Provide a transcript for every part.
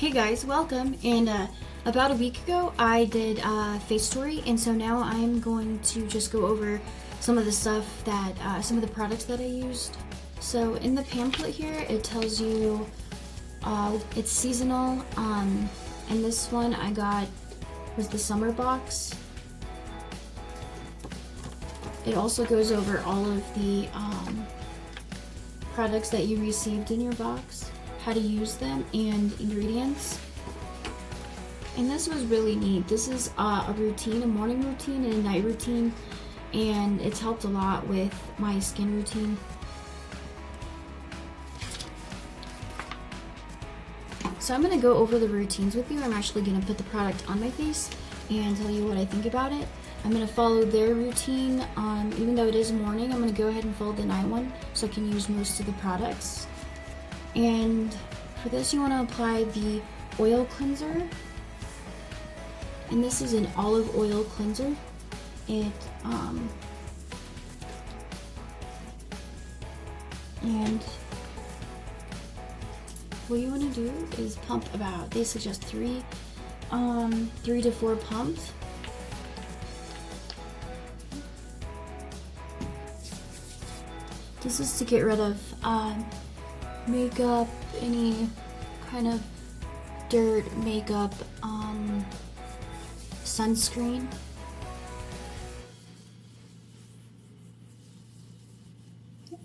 Hey guys, welcome. And about a week ago, I did Facetory, and so now I'm going to just go over some of the stuff that, some of the products that I used. So in the pamphlet here, it tells you it's seasonal, and this one I got was the summer box. It also goes over all of the products that you received in your box, how to use them, and ingredients. And this was really neat. This is a routine, a morning routine and a night routine, and it's helped a lot with my skin routine. So I'm going to go over the routines with you. I'm actually going to put the product on my face and tell you what I think about it. I'm going to follow their routine. Even though it is morning, I'm going to go ahead and follow the night one so I can use most of the products. And for this, you want to apply the oil cleanser. And this is an olive oil cleanser. And what you want to do is pump about, they suggest 3 to 4 pumps. This is to get rid of makeup, any kind of dirt, makeup, sunscreen.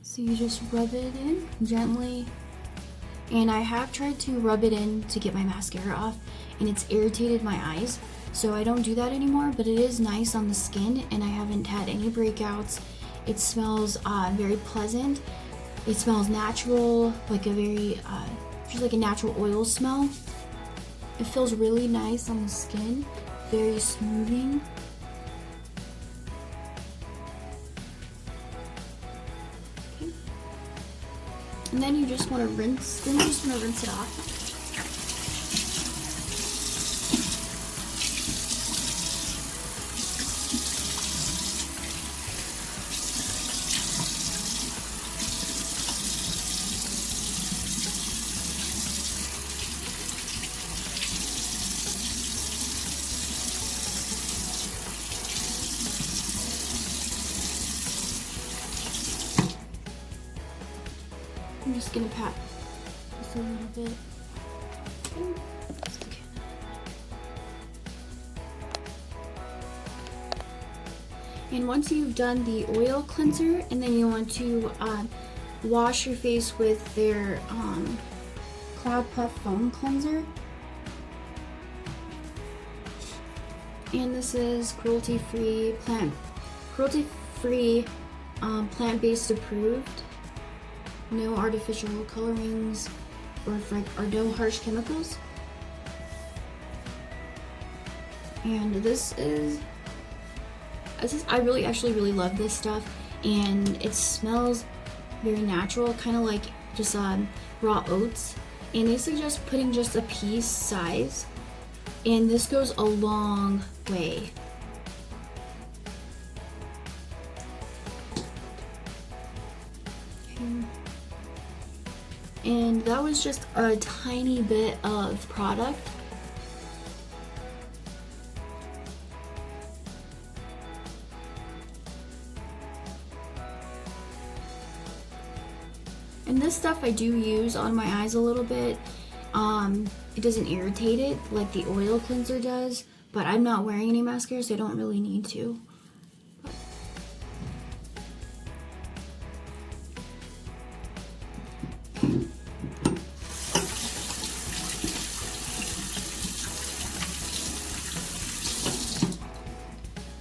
So you just rub it in gently. And I have tried to rub it in to get my mascara off, and it's irritated my eyes. So I don't do that anymore, but it is nice on the skin, and I haven't had any breakouts. It smells very pleasant. It smells natural, like a very, just like a natural oil smell. It feels really nice on the skin, very smoothing. Okay. And then you just want to rinse. Then you just want to rinse it off. I'm just gonna pat just a little bit. And once you've done the oil cleanser, and then you want to wash your face with their Cloud Puff Foam Cleanser. And this is cruelty-free, plant-based approved. No artificial colorings or no harsh chemicals. And this is I actually really love this stuff, and it smells very natural, kind of like just raw oats. And they suggest putting just a piece size, and this goes a long way. And that was just a tiny bit of product. And this stuff I do use on my eyes a little bit. It doesn't irritate it like the oil cleanser does, but I'm not wearing any mascara, so I don't really need to.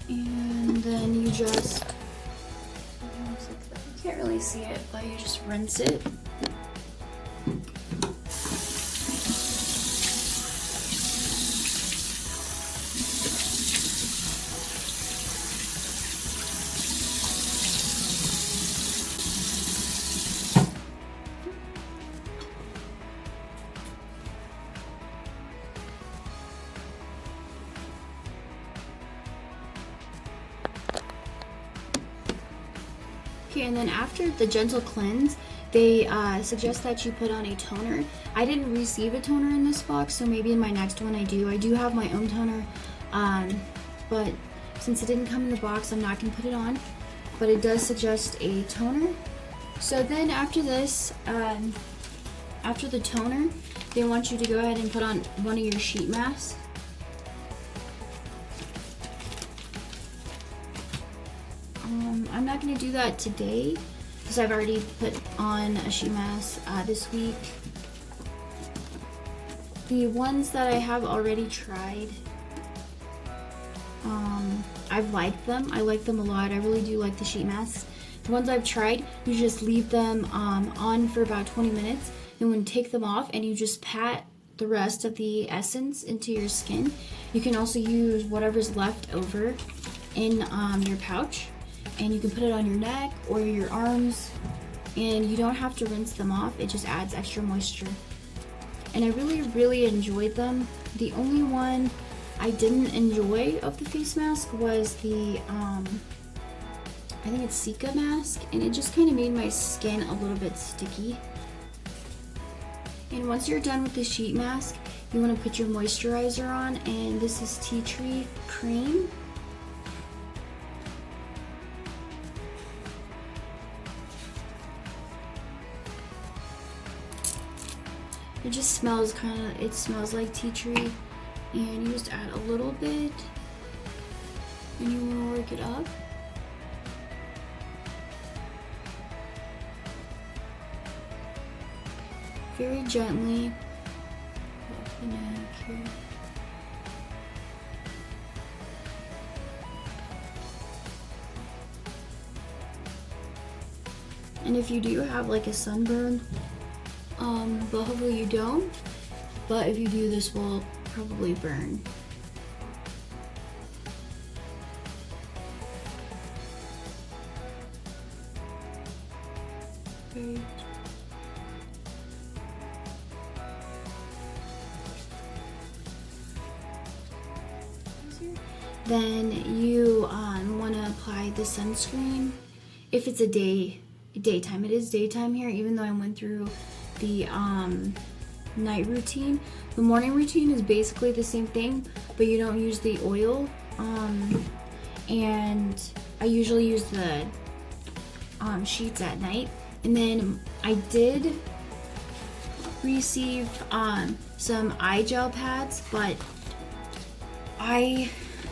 And then you just, you can't really see it, but you just rinse it. Okay, and then after the gentle cleanse, they suggest that you put on a toner. I didn't receive a toner in this box, so maybe in my next one I do. I do have my own toner, but since it didn't come in the box, I'm not going to put it on. But it does suggest a toner. So then after this, after the toner, they want you to go ahead and put on one of your sheet masks. I'm not going to do that today because I've already put on a sheet mask this week. The ones that I have already tried, I've liked them. I like them a lot. I really do like the sheet masks. The ones I've tried, you just leave them on for about 20 minutes. Then when you take them off and you just pat the rest of the essence into your skin. You can also use whatever's left over in your pouch, and you can put it on your neck or your arms, and you don't have to rinse them off. It just adds extra moisture. And I really enjoyed them. The only one I didn't enjoy of the face mask was the I think it's Sika mask, and it just kind of made my skin a little bit sticky. And once you're done with the sheet mask, you want to put your moisturizer on, and this is Tea Tree Cream. It just smells it smells like tea tree, and you just add a little bit, and you want to work it up. Very gently. Off the neck here. And if you do have like a sunburn, but hopefully you don't, but if you do, this will probably burn. Great. Then you want to apply the sunscreen. If it's daytime, it is daytime here, even though I went through the night routine. The morning routine is basically the same thing, but you don't use the oil. And I usually use the sheets at night. And then I did receive some eye gel pads, but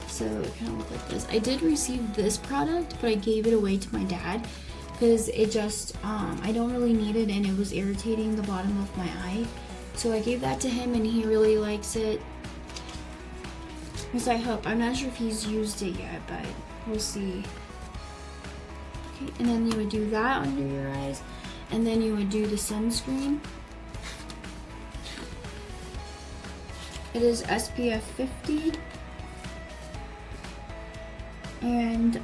so it kind of looked like this. I did receive this product, but I gave it away to my dad because it just, I don't really need it, and it was irritating the bottom of my eye. So I gave that to him, and he really likes it. So I hope. I'm not sure if he's used it yet, but we'll see. Okay, and then you would do that under your eyes, and then you would do the sunscreen. It is SPF 50. And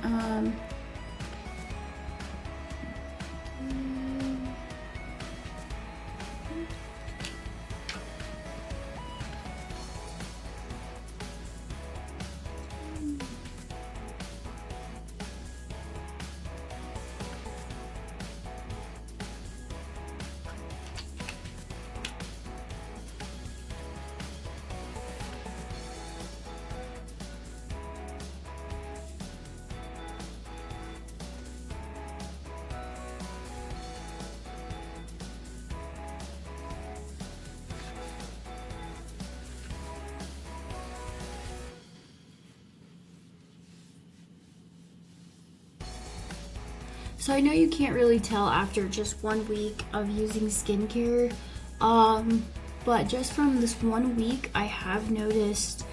so I know you can't really tell after just 1 week of using skincare, but just from this 1 week, I have noticed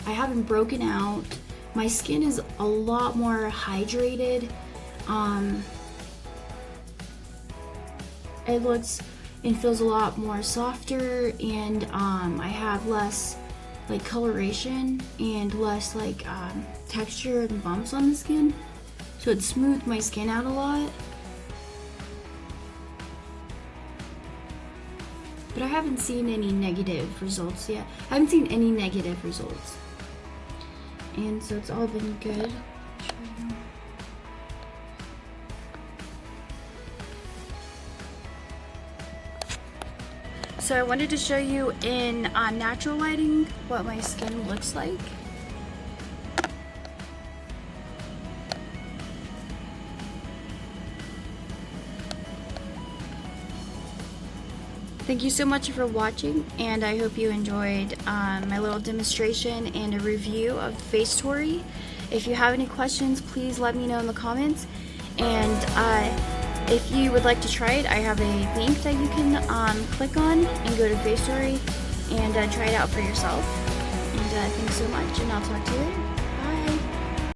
I haven't broken out. My skin is a lot more hydrated. It looks and feels a lot more softer, and I have less like coloration and less like texture and bumps on the skin. So it smoothed my skin out a lot. But I haven't seen any negative results yet. I haven't seen any negative results. And so it's all been good. So I wanted to show you in natural lighting what my skin looks like. Thank you so much for watching, and I hope you enjoyed my little demonstration and a review of Facetory. If you have any questions, please let me know in the comments. And if you would like to try it, I have a link that you can click on and go to Facetory and try it out for yourself. And thanks so much, and I'll talk to you later.